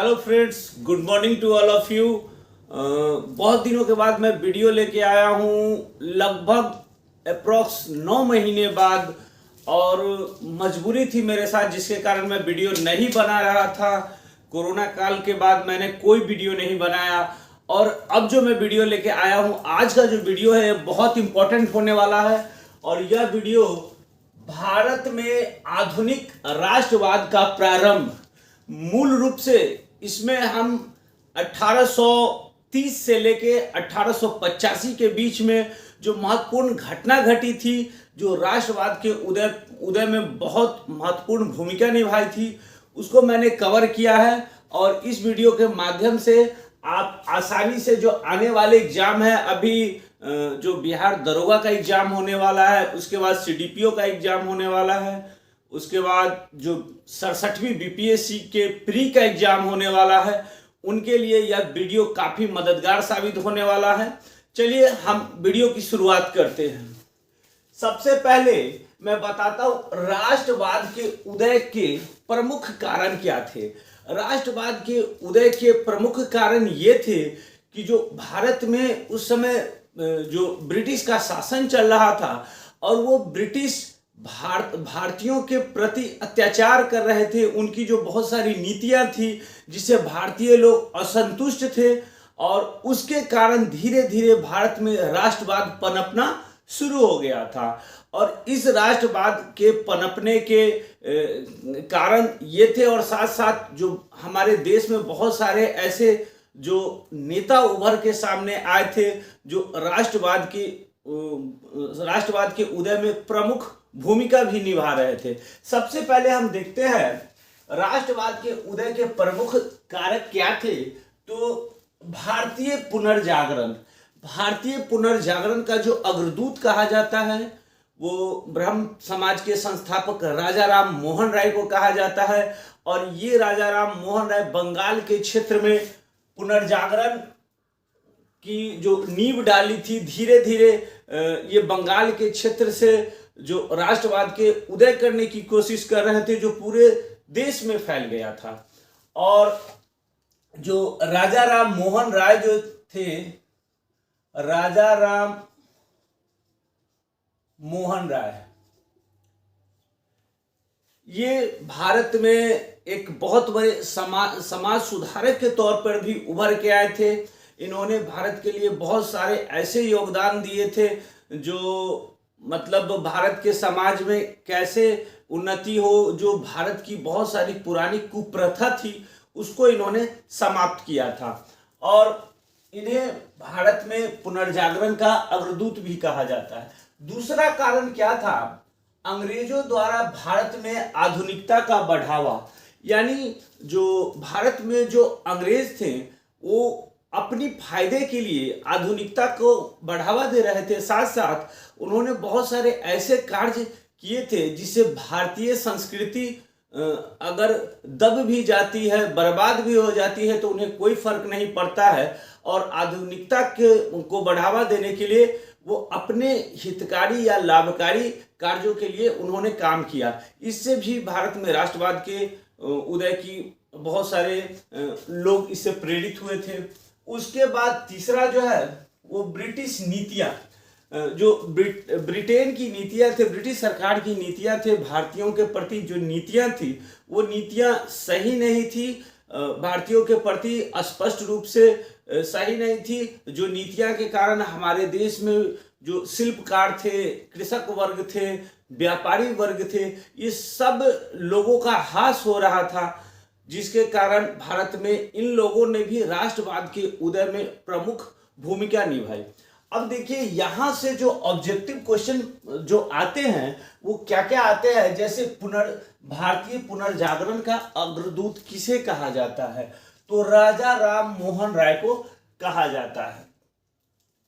Hello friends, good morning to all of you. बहुत दिनों के बाद मैं वीडियो लेके आया हूँ, लगभग अप्रॉक्स 9 महीने बाद। और मजबूरी थी मेरे साथ, जिसके कारण मैं वीडियो नहीं बना रहा था। कोरोना काल के बाद मैंने कोई वीडियो नहीं बनाया। और अब जो मैं वीडियो लेके आया हूँ, आज का जो वीडियो है बहुत इंपॉर्टेंट होने वाला है। और यह वीडियो भारत में आधुनिक राष्ट्रवाद का प्रारंभ, मूल रूप से इसमें हम 1830 से लेके 1885 के बीच में जो महत्वपूर्ण घटना घटी थी, जो राष्ट्रवाद के उदय में बहुत महत्वपूर्ण भूमिका निभाई थी, उसको मैंने कवर किया है। और इस वीडियो के माध्यम से आप आसानी से जो आने वाले एग्जाम है, अभी जो बिहार दरोगा का एग्जाम होने वाला है, उसके बाद सीडीपीओ का एग्जाम होने वाला है, उसके बाद जो 67वीं बीपीएससी के प्री का एग्जाम होने वाला है, उनके लिए यह वीडियो काफ़ी मददगार साबित होने वाला है। चलिए हम वीडियो की शुरुआत करते हैं। सबसे पहले मैं बताता हूं राष्ट्रवाद के उदय के प्रमुख कारण क्या थे। राष्ट्रवाद के उदय के प्रमुख कारण ये थे कि जो भारत में उस समय जो ब्रिटिश का शासन चल रहा था, और वो ब्रिटिश भारतीयों के प्रति अत्याचार कर रहे थे। उनकी जो बहुत सारी नीतियां थी, जिससे भारतीय लोग असंतुष्ट थे, और उसके कारण धीरे धीरे भारत में राष्ट्रवाद पनपना शुरू हो गया था। और इस राष्ट्रवाद के पनपने के कारण ये थे, और साथ साथ जो हमारे देश में बहुत सारे ऐसे जो नेता उभर के सामने आए थे, जो राष्ट्रवाद के उदय में प्रमुख भूमिका भी निभा रहे थे। सबसे पहले हम देखते हैं राष्ट्रवाद के उदय के प्रमुख कारक क्या थे। तो भारतीय पुनर्जागरण का जो अग्रदूत कहा जाता है, वो ब्रह्म समाज के संस्थापक राजा राम मोहन राय को कहा जाता है। और ये राजा राम मोहन राय बंगाल के क्षेत्र में पुनर्जागरण की जो नींव डाली थी। धीरे धीरे ये बंगाल के क्षेत्र से जो राष्ट्रवाद के उदय करने की कोशिश कर रहे थे, जो पूरे देश में फैल गया था। और जो राजा राम मोहन राय जो थे, राजा राम मोहन राय, ये भारत में एक बहुत बड़े समाज सुधारक के तौर पर भी उभर के आए थे। इन्होंने भारत के लिए बहुत सारे ऐसे योगदान दिए थे, जो मतलब भारत के समाज में कैसे उन्नति हो, जो भारत की बहुत सारी पुरानी कुप्रथा थी, उसको इन्होंने समाप्त किया था। और इन्हें भारत में पुनर्जागरण का अग्रदूत भी कहा जाता है। दूसरा कारण क्या था? अंग्रेजों द्वारा भारत में आधुनिकता का बढ़ावा। यानी जो भारत में जो अंग्रेज थे, वो अपनी फायदे के लिए आधुनिकता को बढ़ावा दे रहे थे। साथ साथ उन्होंने बहुत सारे ऐसे कार्य किए थे, जिससे भारतीय संस्कृति अगर दब भी जाती है, बर्बाद भी हो जाती है, तो उन्हें कोई फर्क नहीं पड़ता है। और आधुनिकता को बढ़ावा देने के लिए वो अपने हितकारी या लाभकारी कार्यों के लिए उन्होंने काम किया। इससे भी भारत में राष्ट्रवाद के उदय की बहुत सारे लोग इससे प्रेरित हुए थे। उसके बाद तीसरा जो है वो ब्रिटिश नीतियाँ, जो ब्रिटेन की नीतियाँ थे, ब्रिटिश सरकार की नीतियाँ थे, भारतीयों के प्रति जो नीतियाँ थी, वो नीतियाँ सही नहीं थी, भारतीयों के प्रति स्पष्ट रूप से सही नहीं थी। जो नीतियाँ के कारण हमारे देश में जो शिल्पकार थे, कृषक वर्ग थे, व्यापारी वर्ग थे, ये सब लोगों का ह्रास हो रहा था, जिसके कारण भारत में इन लोगों ने भी राष्ट्रवाद के उदय में प्रमुख भूमिका निभाई। अब देखिए, यहाँ से जो ऑब्जेक्टिव क्वेश्चन जो आते हैं, वो क्या क्या आते हैं। जैसे भारतीय पुनर्जागरण का अग्रदूत किसे कहा जाता है? तो राजा राम मोहन राय को कहा जाता है।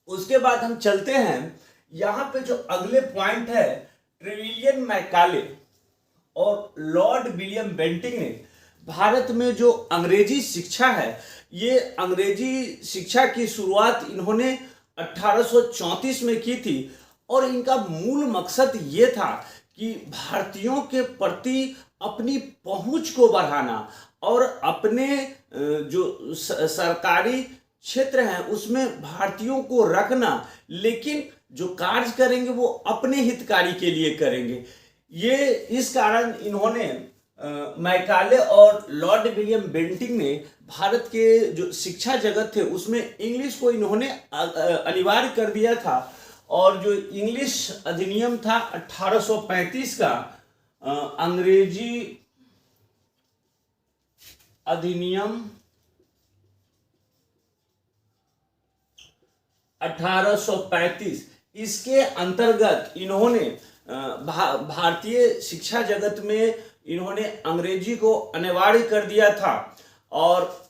उसके बाद हम चलते हैं, यहाँ पे जो अगले पॉइंट है, ट्रेविलियन मैकाले और लॉर्ड विलियम बेंटिंग ने भारत में जो अंग्रेजी शिक्षा है, ये अंग्रेजी शिक्षा की शुरुआत इन्होंने 1834 में की थी। और इनका मूल मकसद ये था कि भारतीयों के प्रति अपनी पहुंच को बढ़ाना, और अपने जो सरकारी क्षेत्र हैं उसमें भारतीयों को रखना, लेकिन जो कार्य करेंगे वो अपने हितकारी के लिए करेंगे। ये इस कारण इन्होंने मैकाले और लॉर्ड विलियम बेंटिंग ने भारत के जो शिक्षा जगत थे उसमें इंग्लिश को इन्होंने अनिवार्य कर दिया था। और जो इंग्लिश अधिनियम था 1835 का, अंग्रेजी अधिनियम 1835, इसके अंतर्गत इन्होंने भारतीय शिक्षा जगत में इन्होंने अंग्रेजी को अनिवार्य कर दिया था। और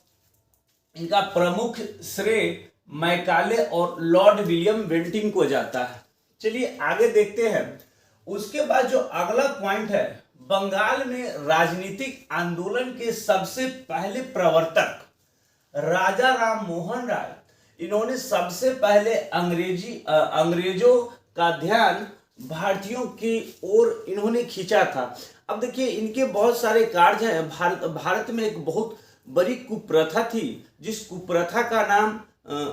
इनका प्रमुख श्रेय मैकाले और लॉर्ड विलियम बेंटिंग को जाता है। चलिए आगे देखते हैं। उसके बाद जो अगला पॉइंट है, बंगाल में राजनीतिक आंदोलन के सबसे पहले प्रवर्तक राजा राम मोहन राय, इन्होंने सबसे पहले अंग्रेजों का ध्यान भारतीयों की ओर इन्होंने खींचा था। अब देखिए इनके बहुत सारे कार्य हैं। भारत में एक बहुत बड़ी कुप्रथा थी, जिस कुप्रथा का नाम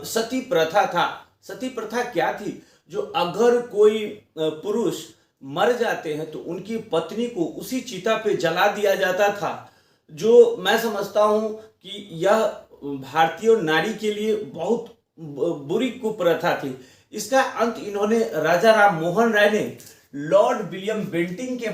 सती प्रथा था। सती प्रथा क्या थी? जो अगर कोई पुरुष मर जाते हैं तो उनकी पत्नी को उसी चिता पे जला दिया जाता था, जो मैं समझता हूं कि यह भारतीय नारी के लिए बहुत बुरी कुप्रथा थी। इसका अंत इन्होंने राजा राम मोहन राय ने लॉर्ड विलियम बेंटिंग के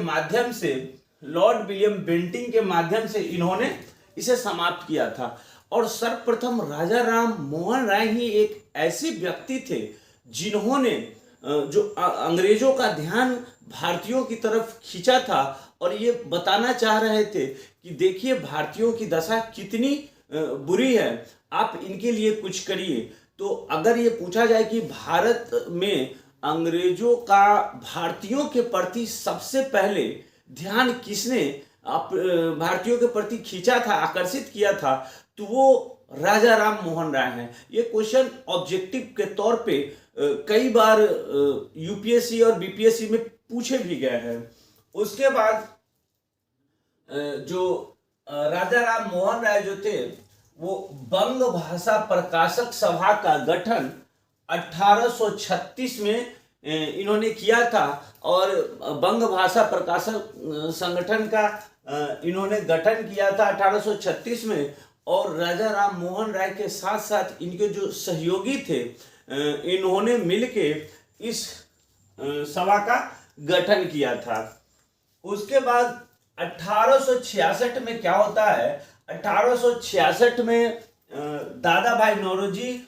माध्यम से इन्होंने इसे समाप्त किया था। और सर्वप्रथम राजा राम मोहन राय ही एक ऐसे व्यक्ति थे जिन्होंने जो अंग्रेजों का ध्यान भारतीयों की तरफ खींचा था और ये बताना चाह रहे थे कि देखिए भारतीयों की दशा कितनी बुरी है, आप इनके लिए कुछ करिए। तो अगर ये पूछा जाए कि भारत में अंग्रेजों का भारतीयों के प्रति सबसे पहले ध्यान किसने भारतीयों के प्रति खींचा था, आकर्षित किया था, तो वो राजा राम मोहन राय हैं। ये क्वेश्चन ऑब्जेक्टिव के तौर पे कई बार यूपीएससी और बीपीएससी में पूछे भी गए हैं। उसके बाद जो राजा राम मोहन राय जो थे वो बंग भाषा प्रकाशक सभा का गठन 1836 में इन्होंने किया था। और बंग भाषा प्रकाशक संगठन का इन्होंने गठन किया था 1836 में। और राजा राम मोहन राय के साथ साथ इनके जो सहयोगी थे इन्होंने मिलके इस सभा का गठन किया था। उसके बाद 1866 में क्या होता है, 1866 में दादा भाई नौरोजी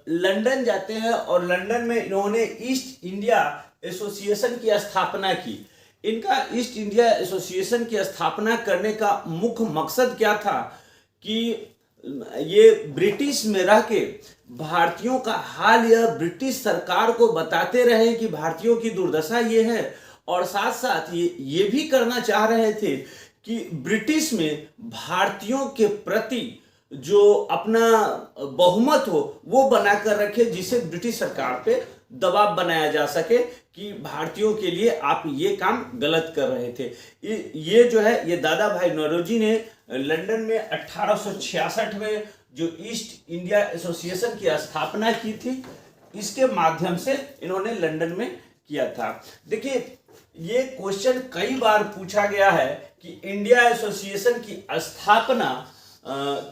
लंदन जाते हैं और लंदन में इन्होंने ईस्ट इंडिया एसोसिएशन की स्थापना की। इनका ईस्ट इंडिया एसोसिएशन की स्थापना करने का मुख्य मकसद क्या था कि ये ब्रिटिश में रह के भारतीयों का हाल यह ब्रिटिश सरकार को बताते रहे कि भारतीयों की दुर्दशा ये है, और साथ साथ ये भी करना चाह रहे थे कि ब्रिटिश में भारतीयों के प्रति जो अपना बहुमत हो वो बनाकर रखे, जिसे ब्रिटिश सरकार पे दबाव बनाया जा सके कि भारतीयों के लिए आप ये काम गलत कर रहे थे। ये जो है ये दादा भाई नौरोजी ने लंदन में 1866 में जो ईस्ट इंडिया एसोसिएशन की स्थापना की थी, इसके माध्यम से इन्होंने लंदन में किया था। देखिए ये क्वेश्चन कई बार पूछा गया है कि इंडिया एसोसिएशन की स्थापना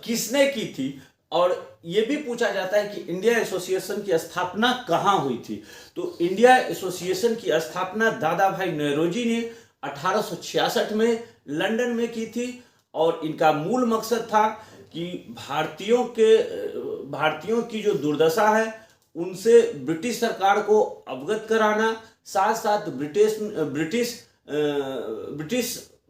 किसने की थी, और ये भी पूछा जाता है कि इंडिया एसोसिएशन की स्थापना कहाँ हुई थी। तो इंडिया एसोसिएशन की स्थापना दादा भाई नौरोजी ने 1866 में लंदन में की थी। और इनका मूल मकसद था कि भारतीयों की जो दुर्दशा है उनसे ब्रिटिश सरकार को अवगत कराना, साथ साथ ब्रिटिश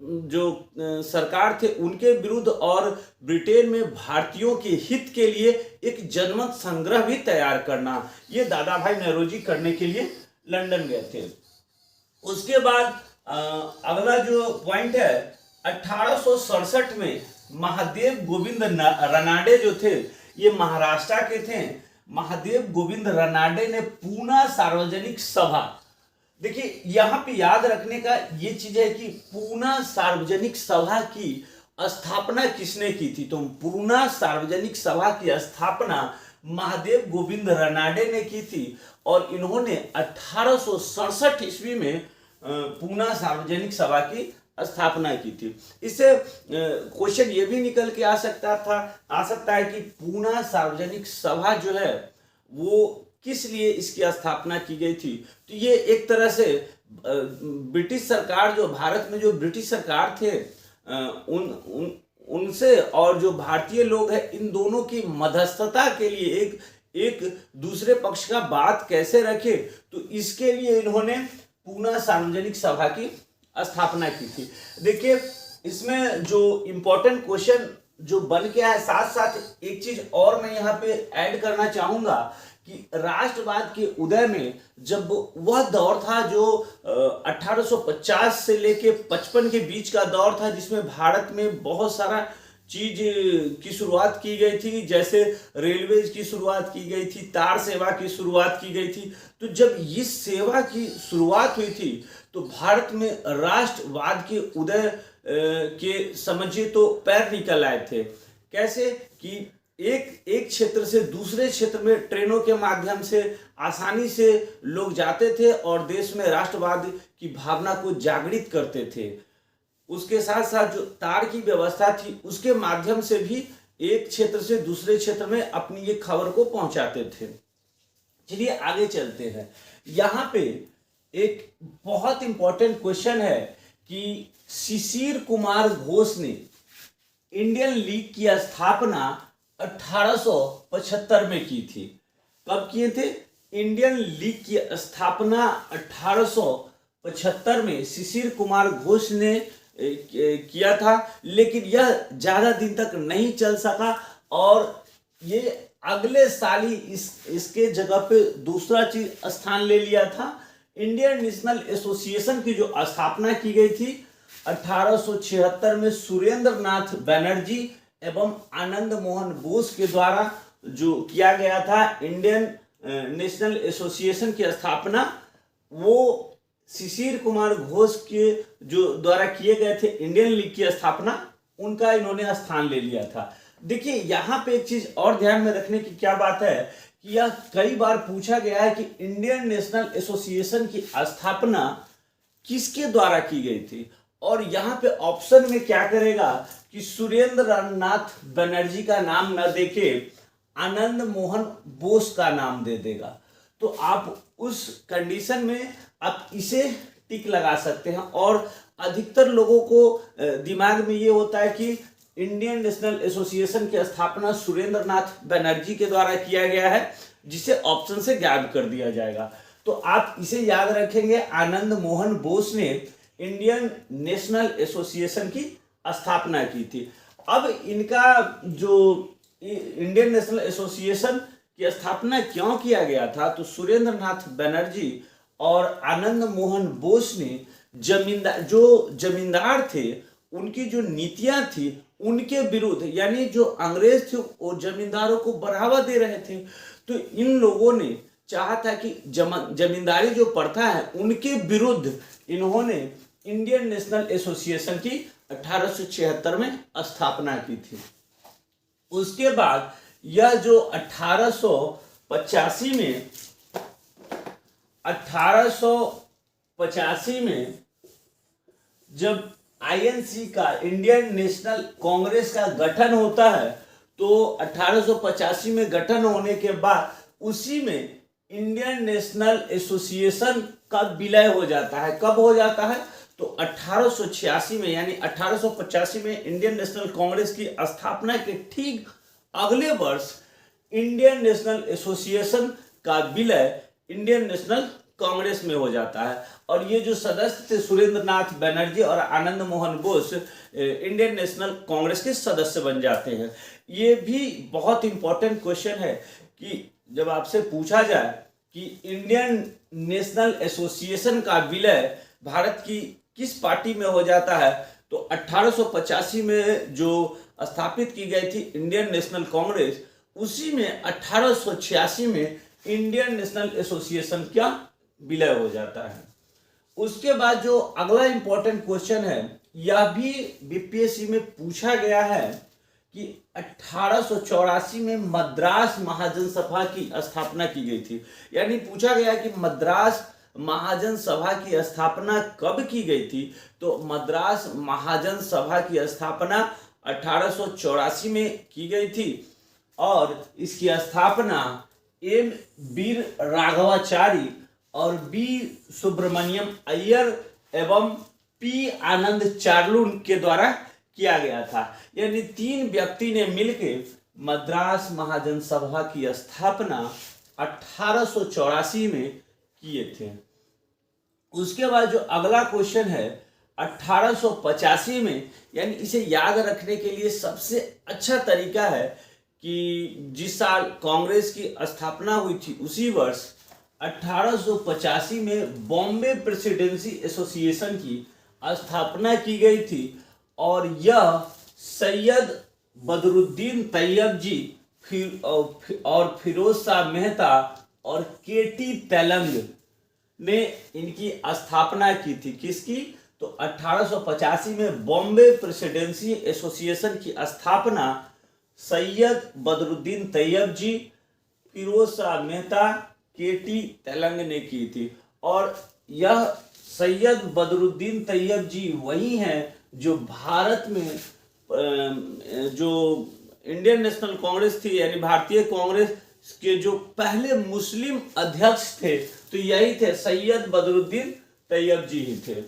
जो सरकार थे उनके विरुद्ध, और ब्रिटेन में भारतीयों के हित के लिए एक जनमत संग्रह भी तैयार करना। ये दादा भाई नौरोजी करने के लिए लंदन गए थे। उसके बाद अगला जो पॉइंट है, 1867 में महादेव गोविंद रनाडे जो थे, ये महाराष्ट्र के थे। महादेव गोविंद रनाडे ने पूना सार्वजनिक सभा, देखिए यहाँ पे याद रखने का ये चीज है कि पूना सार्वजनिक सभा की स्थापना किसने की थी? तो पूना सार्वजनिक सभा की स्थापना महादेव गोविंद रानडे ने की थी और इन्होंने 1867 ईस्वी में पूना सार्वजनिक सभा की स्थापना की थी। इससे क्वेश्चन ये भी निकल के आ सकता है कि पूना सार्वजनिक सभा जो है वो किस लिए इसकी स्थापना की गई थी। तो ये एक तरह से ब्रिटिश सरकार, जो भारत में जो ब्रिटिश सरकार थे उनसे और जो भारतीय लोग हैं, इन दोनों की मध्यस्थता के लिए एक दूसरे पक्ष का बात कैसे रखे, तो इसके लिए इन्होंने पूना सार्वजनिक सभा की स्थापना की थी। देखिए इसमें जो इम्पोर्टेंट क्वेश्चन जो बन के आया, साथ साथ एक चीज और मैं यहाँ पे ऐड करना चाहूंगा कि राष्ट्रवाद के उदय में जब वह दौर था जो 1850 से लेके 55 के बीच का दौर था, जिसमें भारत में बहुत सारा चीज की शुरुआत की गई थी, जैसे रेलवेज की शुरुआत की गई थी, तार सेवा की शुरुआत की गई थी। तो जब इस सेवा की शुरुआत हुई थी तो भारत में राष्ट्रवाद के उदय के समझिए तो पैर निकल आए थे। कैसे कि एक क्षेत्र से दूसरे क्षेत्र में ट्रेनों के माध्यम से आसानी से लोग जाते थे और देश में राष्ट्रवाद की भावना को जागृत करते थे। उसके साथ साथ जो तार की व्यवस्था थी उसके माध्यम से भी एक क्षेत्र से दूसरे क्षेत्र में अपनी ये खबर को पहुंचाते थे। चलिए आगे चलते हैं। यहाँ पे एक बहुत इंपॉर्टेंट क्वेश्चन है कि शिशिर कुमार घोष ने इंडियन लीग की स्थापना 1875 में की थी। कब किए थे? इंडियन लीग की स्थापना 1875 में शिशिर कुमार घोष ने किया था, लेकिन यह ज्यादा दिन तक नहीं चल सका और ये अगले साल ही इसके जगह पे दूसरा चीज स्थान ले लिया था। इंडियन नेशनल एसोसिएशन की जो स्थापना की गई थी 1876 में सुरेंद्र नाथ बनर्जी एवं आनंद मोहन बोस के द्वारा जो किया गया था, इंडियन नेशनल एसोसिएशन की स्थापना वो शिशिर कुमार घोष के जो द्वारा किए गए थे इंडियन लीग की स्थापना, उनका इन्होंने स्थान ले लिया था। देखिए यहाँ पे एक चीज और ध्यान में रखने की क्या बात है कि यह कई बार पूछा गया है कि इंडियन नेशनल एसोसिएशन की स्थापना किसके द्वारा की गई थी, और यहाँ पे ऑप्शन में क्या करेगा कि सुरेंद्र नाथ बनर्जी का नाम न देके आनंद मोहन बोस का नाम दे देगा। तो आप उस कंडीशन में आप इसे टिक लगा सकते हैं। और अधिकतर लोगों को दिमाग में ये होता है कि इंडियन नेशनल एसोसिएशन की स्थापना सुरेंद्र नाथ बनर्जी के द्वारा किया गया है, जिसे ऑप्शन से गायब कर दिया जाएगा। तो आप इसे याद रखेंगे, आनंद मोहन बोस ने इंडियन नेशनल एसोसिएशन की स्थापना की थी। अब इनका जो इंडियन नेशनल एसोसिएशन की स्थापना क्यों किया गया था, तो सुरेंद्र नाथ बनर्जी और आनंद मोहन बोस ने जमींदार थे उनकी जो नीतियां थी उनके विरुद्ध, यानी जो अंग्रेज थे वो जमींदारों को बढ़ावा दे रहे थे, तो इन लोगों ने चाहा था कि जमींदारी जो प्रथा है उनके विरुद्ध इन्होंने इंडियन नेशनल एसोसिएशन की 1876 में स्थापना की थी। उसके बाद यह जो 1885 में जब आईएनसी का इंडियन नेशनल कांग्रेस का गठन होता है, तो 1885 में गठन होने के बाद उसी में इंडियन नेशनल एसोसिएशन का विलय हो जाता है। कब हो जाता है? तो 1886 में, यानी 1885 में इंडियन नेशनल कांग्रेस की स्थापना के ठीक अगले वर्ष इंडियन नेशनल एसोसिएशन का विलय इंडियन नेशनल कांग्रेस में हो जाता है। और ये जो सदस्य थे सुरेंद्र नाथ बनर्जी और आनंद मोहन बोस इंडियन नेशनल कांग्रेस के सदस्य बन जाते हैं। ये भी बहुत इंपॉर्टेंट क्वेश्चन है कि जब आपसे पूछा जाए कि इंडियन नेशनल एसोसिएशन का विलय भारत की किस पार्टी में हो जाता है, तो 1885 में जो स्थापित की गई थी इंडियन नेशनल कांग्रेस, उसी में 1886 में इंडियन नेशनल एसोसिएशन का विलय हो जाता है। उसके बाद जो अगला इंपॉर्टेंट क्वेश्चन है, यह भी बीपीएससी में पूछा गया है कि 1884 में मद्रास महाजन सभा की स्थापना की गई थी। यानी पूछा गया कि मद्रास महाजन सभा की स्थापना कब की गई थी। तो मद्रास महाजन सभा की स्थापना 1884 में की गई थी और इसकी स्थापना एम वीर राघवाचारी और बी सुब्रमण्यम अय्यर एवं पी आनंद चार्लून के द्वारा किया गया था। यानी 3 व्यक्ति ने मिलकर मद्रास महाजन सभा की स्थापना 1884 में किए थे। उसके बाद जो अगला क्वेश्चन है 1885 में, यानी इसे याद रखने के लिए सबसे अच्छा तरीका है कि जिस साल कांग्रेस की स्थापना हुई थी उसी वर्ष 1885 में बॉम्बे प्रेसिडेंसी एसोसिएशन की स्थापना की गई थी और यह सैयद बदरुद्दीन तैयब जी और फिरोज शाह मेहता और केटी तेलंग ने इनकी स्थापना की थी। किसकी? तो 1885 में बॉम्बे प्रेसिडेंसी एसोसिएशन की स्थापना सैयद बदरुद्दीन तैयब जी, फिरोज शाह मेहता, केटी तेलंग ने की थी। और यह सैयद बदरुद्दीन तैयब जी वही हैं जो भारत में जो इंडियन नेशनल कांग्रेस थी, यानी भारतीय कांग्रेस के जो पहले मुस्लिम अध्यक्ष थे, तो यही थे, सैयद बदरुद्दीन तैयब जी ही थे।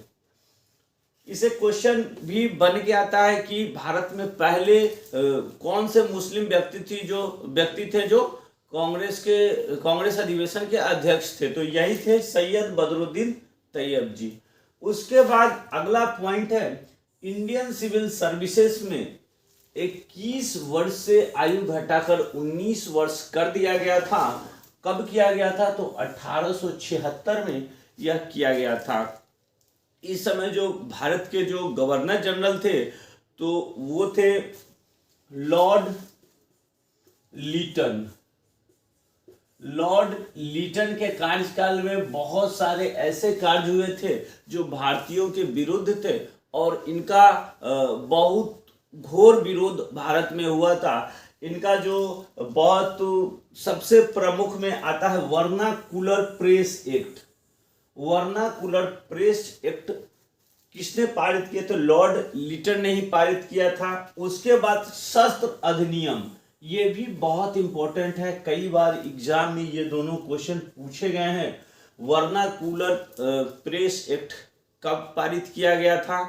इसे क्वेश्चन भी बन के आता है कि भारत में पहले कौन से मुस्लिम व्यक्ति थे जो कांग्रेस अधिवेशन के अध्यक्ष थे, तो यही थे सैयद बदरुद्दीन तैयब जी। उसके बाद अगला पॉइंट है, इंडियन सिविल सर्विसेज में 21 वर्ष से आयु घटाकर 19 वर्ष कर दिया गया था। कब किया गया था? तो 1876 में यह किया गया था। इस समय जो भारत के जो गवर्नर जनरल थे तो वो थे लॉर्ड लीटन। लॉर्ड लीटन के कार्यकाल में बहुत सारे ऐसे कार्य हुए थे जो भारतीयों के विरुद्ध थे और इनका बहुत घोर विरोध भारत में हुआ था। इनका जो बहुत सबसे प्रमुख में आता है vernacular press act. Vernacular press act किसने पारित किया? तो लॉर्ड लीटन ने ही पारित किया था। उसके बाद शस्त्र अधिनियम, ये भी बहुत इंपॉर्टेंट है, कई बार एग्जाम में ये दोनों क्वेश्चन पूछे गए हैं। वर्नाकुलर प्रेस एक्ट कब पारित किया गया था?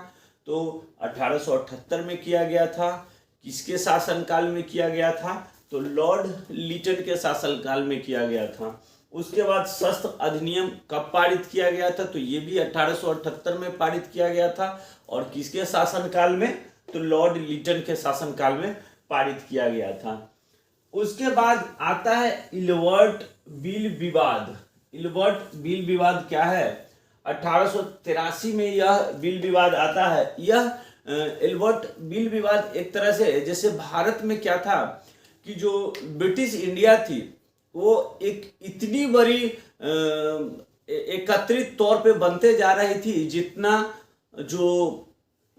तो 1878 में किया गया था। किसके शासनकाल में किया गया था? तो लॉर्ड लीटन के शासनकाल में किया गया था। उसके बाद शस्त्र अधिनियम कब पारित किया गया था? तो ये भी 1878 में पारित किया गया था। और किसके शासनकाल में? तो लॉर्ड लीटन के शासनकाल में पारित किया गया था। उसके बाद आता है इल्बर्ट बिल विवाद। इल्बर्ट बिल विवाद क्या है? 1883 में यह बिल विवाद आता है। यह इल्बर्ट बिल विवाद एक तरह से, जैसे भारत में क्या था कि जो ब्रिटिश इंडिया थी वो एक इतनी बड़ी एकत्रित तौर पे बनते जा रही थी जितना जो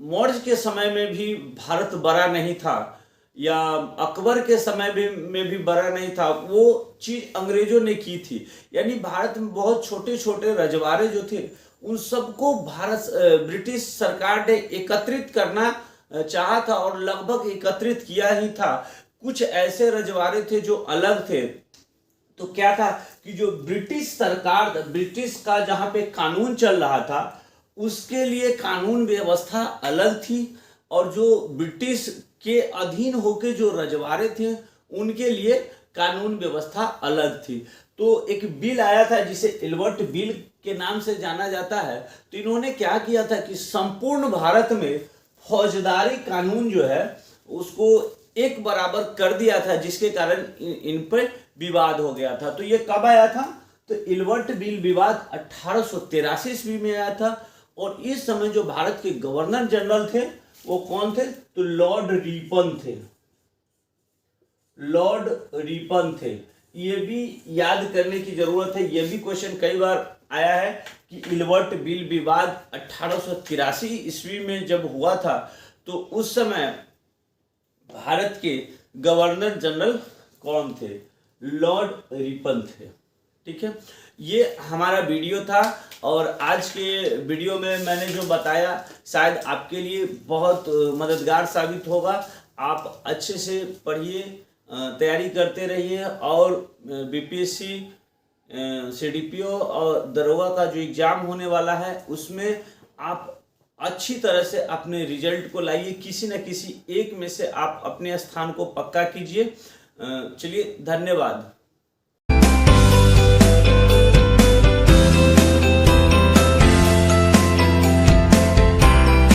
मौर्य के समय में भी भारत बड़ा नहीं था या अकबर के समय में भी बड़ा नहीं था, वो चीज अंग्रेजों ने की थी। यानी भारत में बहुत छोटे छोटे रजवाड़े जो थे उन सबको ब्रिटिश सरकार ने एकत्रित करना चाहा था और लगभग एकत्रित किया ही था। कुछ ऐसे रजवाड़े थे जो अलग थे। तो क्या था कि जो ब्रिटिश सरकार, ब्रिटिश का जहां पे कानून चल रहा था उसके लिए कानून व्यवस्था अलग थी और जो ब्रिटिश के अधीन होके जो रजवाड़े थे उनके लिए कानून व्यवस्था अलग थी। तो एक बिल आया था जिसे इल्बर्ट बिल के नाम से जाना जाता है। तो इन्होंने क्या किया था कि संपूर्ण भारत में फौजदारी कानून जो है उसको एक बराबर कर दिया था, जिसके कारण इन पर विवाद हो गया था। तो ये कब आया था? तो इल्बर्ट बिल विवाद 1883 ईस्वी में आया था। और इस समय जो भारत के गवर्नर जनरल थे वो कौन थे? तो लॉर्ड रिपन थे। लॉर्ड रिपन थे। ये भी याद करने की जरूरत है, ये भी क्वेश्चन कई बार आया है कि इल्बर्ट बिल विवाद 1883 ईस्वी में जब हुआ था, तो उस समय भारत के गवर्नर जनरल कौन थे? लॉर्ड रिपन थे। ठीक है, ये हमारा वीडियो था और आज के वीडियो में मैंने जो बताया शायद आपके लिए बहुत मददगार साबित होगा। आप अच्छे से पढ़िए, तैयारी करते रहिए और बीपीएससी, सीडीपीओ और दरोगा का जो एग्ज़ाम होने वाला है उसमें आप अच्छी तरह से अपने रिजल्ट को लाइए। किसी न किसी एक में से आप अपने स्थान को पक्का कीजिए। चलिए, धन्यवाद।